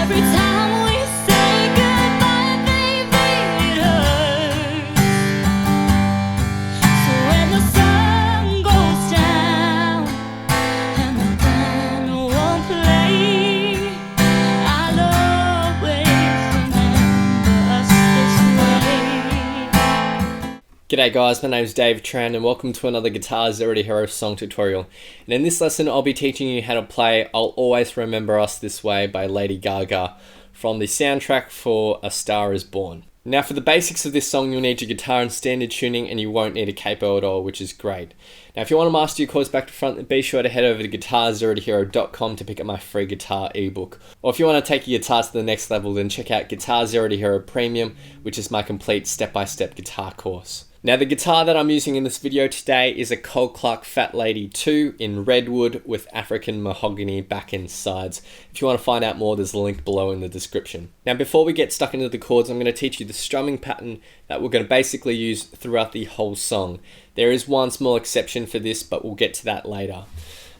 Every time we say goodbye, baby, it hurts. So when the sun goes down and the band won't play, I'll always remember us this way. G'day guys, my name is Dave Tran and welcome to another Guitar Zero to Hero song tutorial. And in this lesson I'll be teaching you how to play I'll Always Remember Us This Way by Lady Gaga from the soundtrack for A Star Is Born. Now for the basics of this song you'll need your guitar in standard tuning and you won't need a capo at all, which is great. Now if you want to master your chords back to front, then be sure to head over to guitarzerotohero.com to pick up my free guitar ebook. Or if you want to take your guitar to the next level, then check out GZ2H Premium, which is my complete step-by-step guitar course. Now the guitar that I'm using in this video today is a Cole Clark Fat Lady 2 in redwood with African mahogany back and sides. If you want to find out more, there's a link below in the description. Now before we get stuck into the chords, I'm going to teach you the strumming pattern that we're going to basically use throughout the whole song. There is one small exception for this, but we'll get to that later.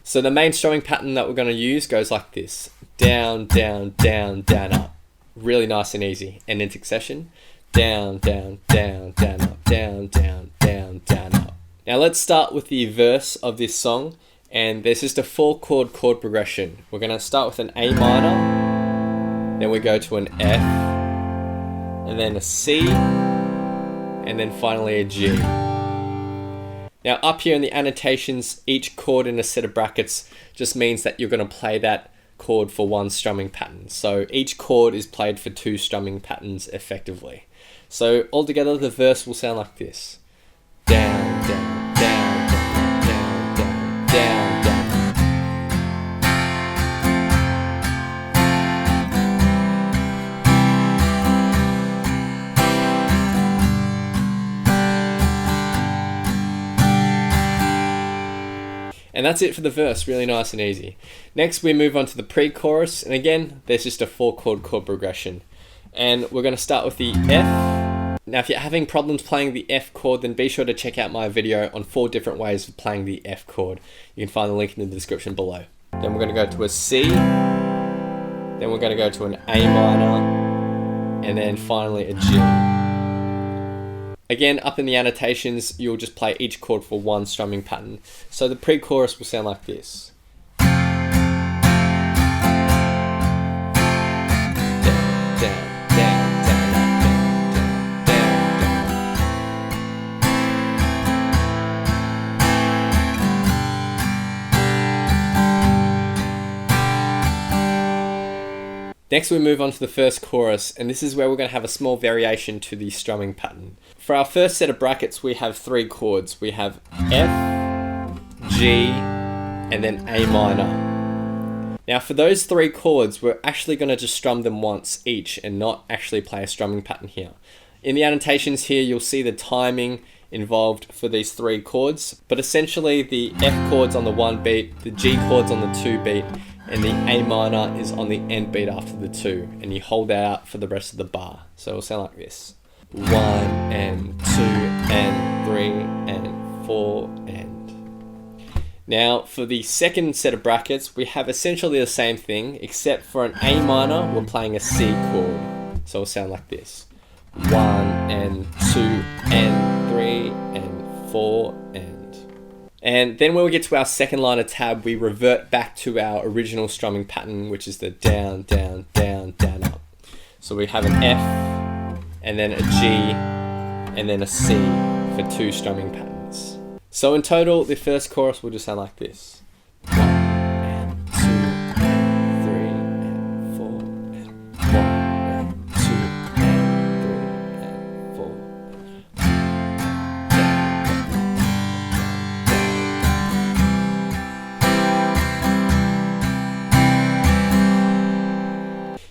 So the main strumming pattern that we're going to use goes like this. Down, down, down, down, up. Really nice and easy. And in succession. Down, down, down, down, up, down, down, down, down, up. Now let's start with the verse of this song, and there's just a 4-chord chord progression. We're going to start with an A minor, then we go to an F, and then a C, and then finally a G. Now up here in the annotations, each chord in a set of brackets just means that you're going to play that chord for one strumming pattern. So each chord is played for 2 strumming patterns effectively. So altogether the verse will sound like this. Down, down, down, down, down, down, down, down. And that's it for the verse, really nice and easy. Next we move on to the pre-chorus, and again there's just a 4-chord chord progression. And we're going to start with the F. Now if you're having problems playing the F chord, then be sure to check out my video on 4 different ways of playing the F chord. You can find the link in the description below. Then we're going to go to a C, then we're going to go to an A minor, and then finally a G. Again, up in the annotations, you'll just play each chord for one strumming pattern. So the pre-chorus will sound like this. Next we move on to the first chorus, and this is where we're going to have a small variation to the strumming pattern. For our first set of brackets we have 3 chords. We have F, G, and then A minor. Now for those 3 chords we're actually going to just strum them once each and not actually play a strumming pattern here. In the annotations here you'll see the timing involved for these 3 chords, but essentially the F chord's on the 1 beat, the G chord's on the 2 beat, and the A minor is on the end beat after the 2, and you hold that out for the rest of the bar. So it'll sound like this. 1 and 2 and 3 and 4 and... Now for the second set of brackets we have essentially the same thing, except for an A minor we're playing a C chord. So it'll sound like this. 1 and 2 and 3 and 4 and then when we get to our second line of tab, we revert back to our original strumming pattern, which is the down, down, down, down, up. So we have an F, and then a G, and then a C for 2 strumming patterns. So in total, the first chorus will just sound like this. 1 and 2 and 3 and 4 and 1 and 2 and 3 and 4.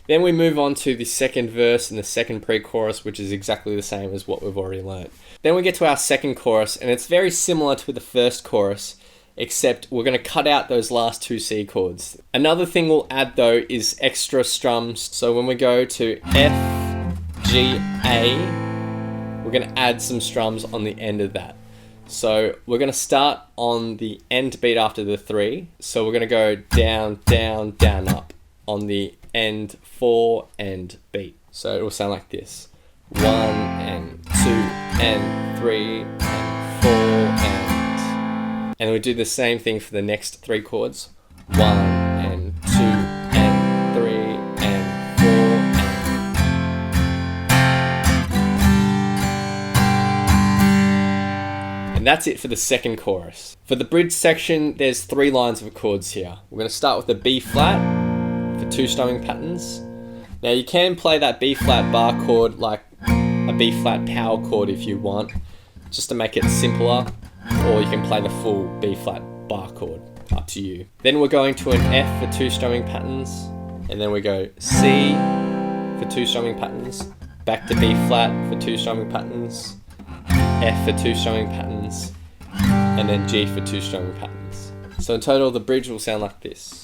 Then we move on to the second verse and the second pre-chorus, which is exactly the same as what we've already learnt. Then we get to our second chorus, and it's very similar to the first chorus, except we're going to cut out those last 2 C chords. Another thing we'll add though is extra strums. So when we go to F, G, A, we're going to add some strums on the end of that. So we're going to start on the end beat after the 3. So we're going to go down, down, down, up on the and 4 and beat. So it will sound like this. 1 and 2 and 3 and 4 and we do the same thing for the next 3 chords. 1 and 2 and 3 and 4 and that's it for the second chorus. For the bridge section, there's 3 lines of chords here. We're going to start with the B flat for 2 strumming patterns. Now you can play that B flat bar chord like a B flat power chord if you want, just to make it simpler, or you can play the full B flat bar chord, up to you. Then we're going to an F for 2 strumming patterns, and then we go C for 2 strumming patterns, back to B flat for 2 strumming patterns, F for 2 strumming patterns, and then G for 2 strumming patterns. So in total, the bridge will sound like this.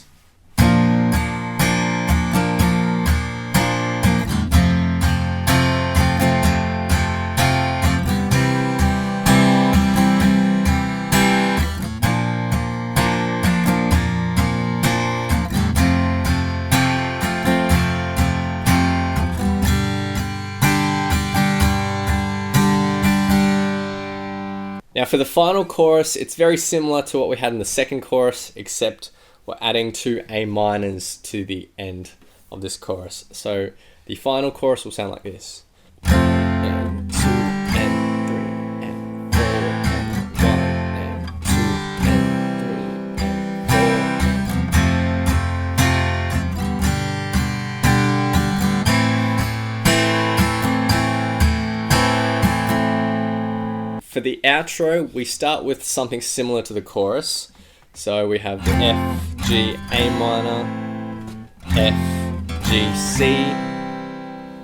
Now for the final chorus, it's very similar to what we had in the second chorus, except we're adding 2 A minors to the end of this chorus. So the final chorus will sound like this. And 2 and 3 and 4 and 1 and 2 and 3 and 4. For the outro, we start with something similar to the chorus. So we have the F, G, A minor, F, G, C.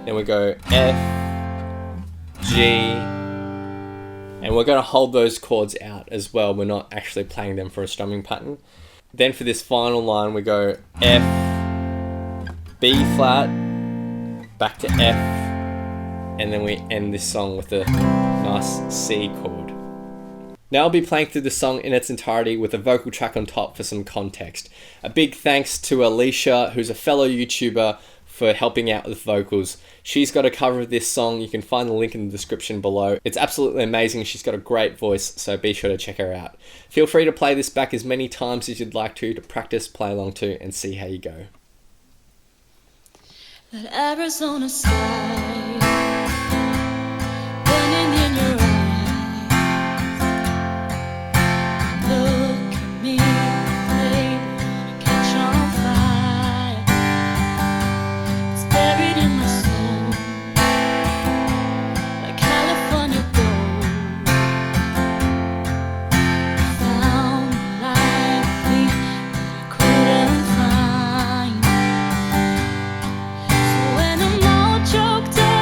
Then we go F, G, and we're going to hold those chords out as well. We're not actually playing them for a strumming pattern. Then for this final line, we go F, B flat, back to F, and then we end this song with a nice C chord. Now I'll be playing through the song in its entirety with a vocal track on top for some context. A big thanks to Alicia, who's a fellow YouTuber, for helping out with vocals. She's got a cover of this song. You can find the link in the description below. It's absolutely amazing. She's got a great voice, so be sure to check her out. Feel free to play this back as many times as you'd like to practice, play along to, and see how you go. That Arizona sky burning in your eyes. Look at me, babe, catch on fire. It's buried in my soul, like California gold. Found like me that I couldn't find. So when I'm all choked up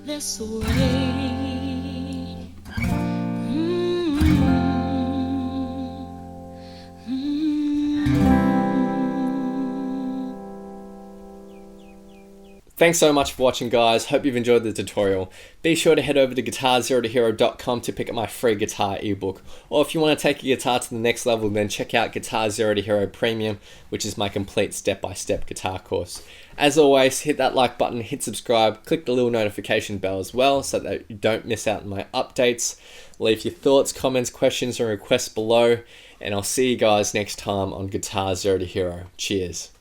this way. Thanks so much for watching, guys. Hope you've enjoyed the tutorial. Be sure to head over to guitar0tohero.com to pick up my free guitar ebook. Or if you want to take your guitar to the next level, then check out Guitar 0 to Hero Premium, which is my complete step-by-step guitar course. As always, hit that like button, hit subscribe, click the little notification bell as well so that you don't miss out on my updates. Leave your thoughts, comments, questions, and requests below, and I'll see you guys next time on Guitar 0 to Hero. Cheers.